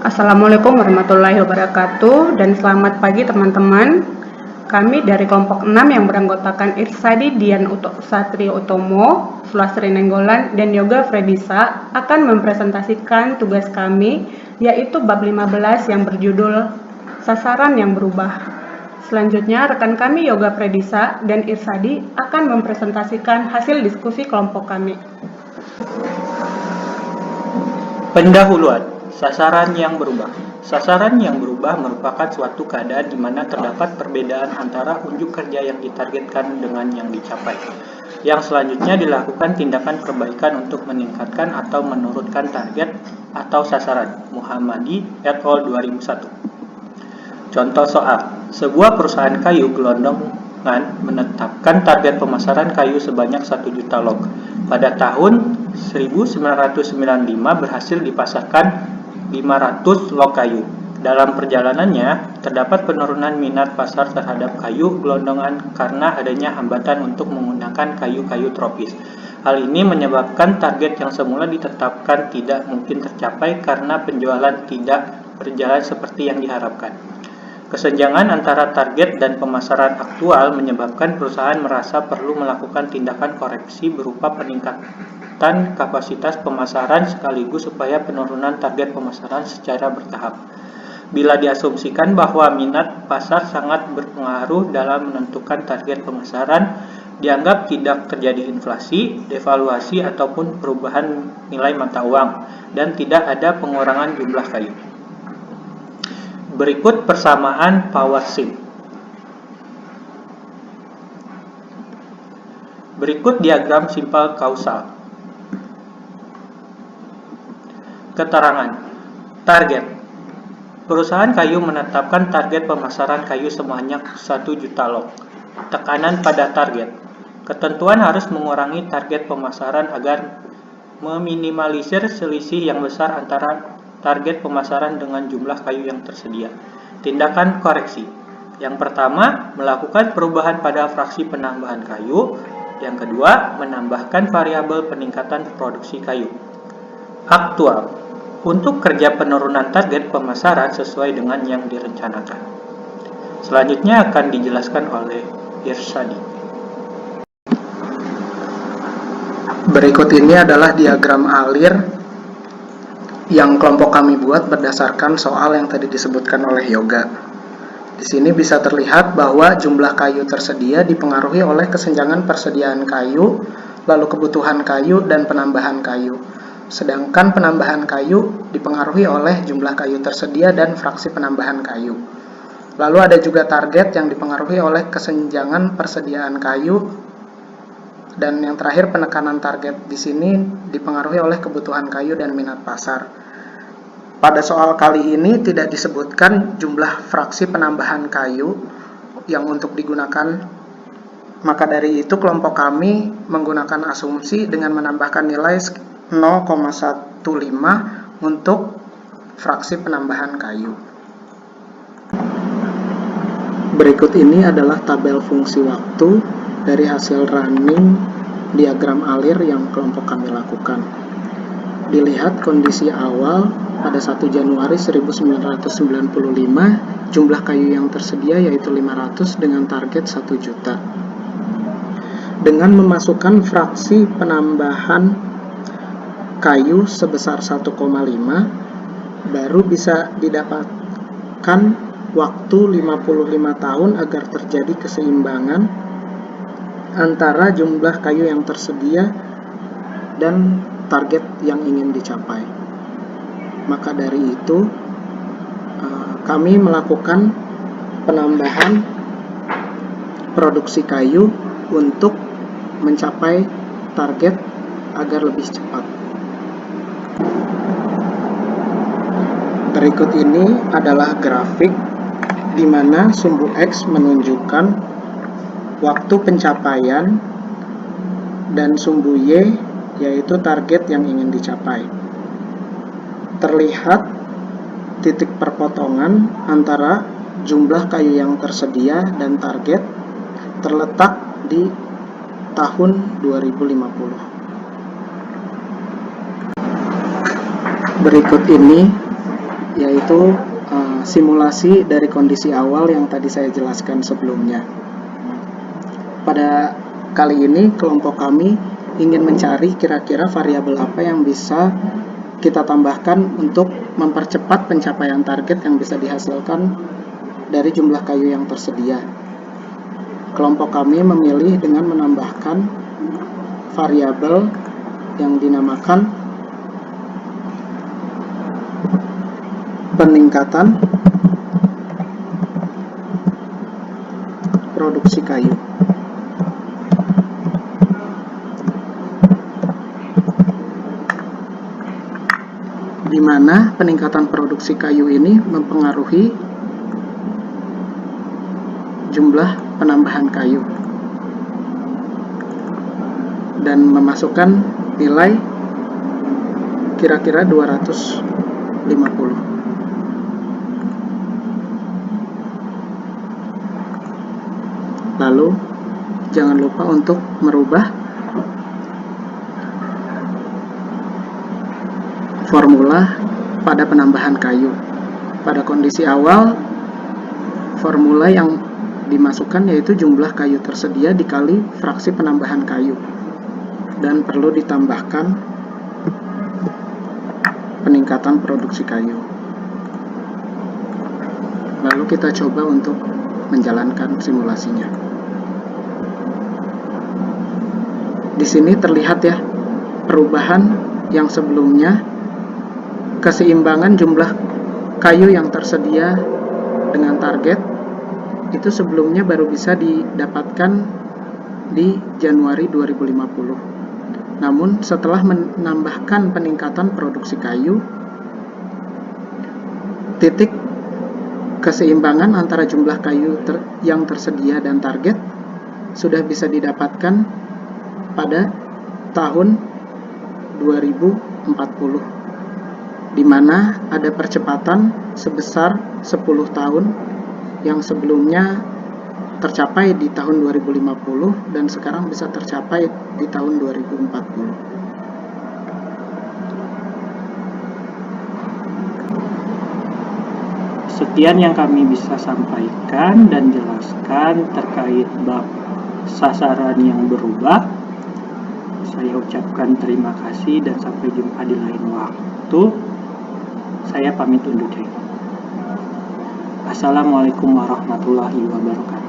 Assalamualaikum warahmatullahi wabarakatuh dan selamat pagi teman-teman. Kami dari kelompok 6 yang beranggotakan Irsadi Dian Satrio Utomo, Sulastri Nenggolan, dan Yoga Fredisa akan mempresentasikan tugas kami, yaitu bab 15 yang berjudul Sasaran yang Berubah. Selanjutnya, rekan kami Yoga Fredisa dan Irsadi akan mempresentasikan hasil diskusi kelompok kami. Pendahuluan, sasaran yang berubah. Sasaran yang berubah merupakan suatu keadaan di mana terdapat perbedaan antara unjuk kerja yang ditargetkan dengan yang dicapai. Yang selanjutnya dilakukan tindakan perbaikan untuk meningkatkan atau menurunkan target atau sasaran. Muhammadi et al. 2001. Contoh soal, sebuah perusahaan kayu gelondongan menetapkan target pemasaran kayu sebanyak 1 juta log. Pada tahun 1995 berhasil dipasarkan 500 log kayu. Dalam perjalanannya, terdapat penurunan minat pasar terhadap kayu gelondongan karena adanya hambatan untuk menggunakan kayu-kayu tropis. Hal ini menyebabkan target yang semula ditetapkan tidak mungkin tercapai karena penjualan tidak berjalan seperti yang diharapkan. Kesenjangan antara target dan pemasaran aktual menyebabkan perusahaan merasa perlu melakukan tindakan koreksi berupa peningkatan kapasitas pemasaran sekaligus supaya penurunan target pemasaran secara bertahap. Bila diasumsikan bahwa minat pasar sangat berpengaruh dalam menentukan target pemasaran, dianggap tidak terjadi inflasi, devaluasi ataupun perubahan nilai mata uang, dan tidak ada pengurangan jumlah kayu. Berikut persamaan power sim. Berikut diagram simpel kausal. Keterangan. Target. Perusahaan kayu menetapkan target pemasaran kayu sebanyak 1 juta log. Tekanan pada target. Ketentuan harus mengurangi target pemasaran agar meminimalisir selisih yang besar antara target pemasaran dengan jumlah kayu yang tersedia. Tindakan koreksi. Yang pertama, melakukan perubahan pada fraksi penambahan kayu. Yang kedua, menambahkan variabel peningkatan produksi kayu. Aktual. Untuk kerja penurunan target pemasaran sesuai dengan yang direncanakan. Selanjutnya akan dijelaskan oleh Irsadi. Berikut ini adalah diagram alir yang kelompok kami buat berdasarkan soal yang tadi disebutkan oleh Yoga. Di sini bisa terlihat bahwa jumlah kayu tersedia dipengaruhi oleh kesenjangan persediaan kayu, lalu kebutuhan kayu, dan penambahan kayu. Sedangkan penambahan kayu dipengaruhi oleh jumlah kayu tersedia dan fraksi penambahan kayu. Lalu ada juga target yang dipengaruhi oleh kesenjangan persediaan kayu, dan yang terakhir penekanan target di sini dipengaruhi oleh kebutuhan kayu dan minat pasar. Pada soal kali ini tidak disebutkan jumlah fraksi penambahan kayu yang untuk digunakan, maka dari itu kelompok kami menggunakan asumsi dengan menambahkan nilai 0,15 untuk fraksi penambahan kayu. Berikut ini adalah tabel fungsi waktu dari hasil running diagram alir yang kelompok kami lakukan. Dilihat kondisi awal pada 1 Januari 1995, jumlah kayu yang tersedia yaitu 500 dengan target 1 juta. Dengan memasukkan fraksi penambahan kayu sebesar 1,5, baru bisa didapatkan waktu 55 tahun agar terjadi keseimbangan antara jumlah kayu yang tersedia dan target yang ingin dicapai. Maka dari itu kami melakukan penambahan produksi kayu untuk mencapai target agar lebih cepat. Berikut ini adalah grafik di mana sumbu X menunjukkan waktu pencapaian dan sumbu Y yaitu target yang ingin dicapai. Terlihat titik perpotongan antara jumlah kayu yang tersedia dan target terletak di tahun 2050. Berikut ini yaitu simulasi dari kondisi awal yang tadi saya jelaskan sebelumnya. Pada kali ini kelompok kami ingin mencari kira-kira variabel apa yang bisa kita tambahkan untuk mempercepat pencapaian target yang bisa dihasilkan dari jumlah kayu yang tersedia. Kelompok kami memilih dengan menambahkan variabel yang dinamakan peningkatan produksi kayu. Di mana peningkatan produksi kayu ini mempengaruhi jumlah penambahan kayu dan memasukkan nilai kira-kira 250. Lalu jangan lupa untuk merubah formula pada penambahan kayu. Pada kondisi awal, formula yang dimasukkan yaitu jumlah kayu tersedia dikali fraksi penambahan kayu, dan perlu ditambahkan peningkatan produksi kayu. Lalu kita coba untuk menjalankan simulasinya. Di sini terlihat ya perubahan yang sebelumnya, keseimbangan jumlah kayu yang tersedia dengan target itu sebelumnya baru bisa didapatkan di Januari 2050. Namun setelah menambahkan peningkatan produksi kayu, titik keseimbangan antara jumlah kayu yang tersedia dan target sudah bisa didapatkan pada tahun 2040, di mana ada percepatan sebesar 10 tahun yang sebelumnya tercapai di tahun 2050 dan sekarang bisa tercapai di tahun 2040. Sekian yang kami bisa sampaikan dan jelaskan terkait bab sasaran yang berubah. Saya ucapkan terima kasih dan sampai jumpa di lain waktu. Saya pamit undur diri. Assalamualaikum warahmatullahi wabarakatuh.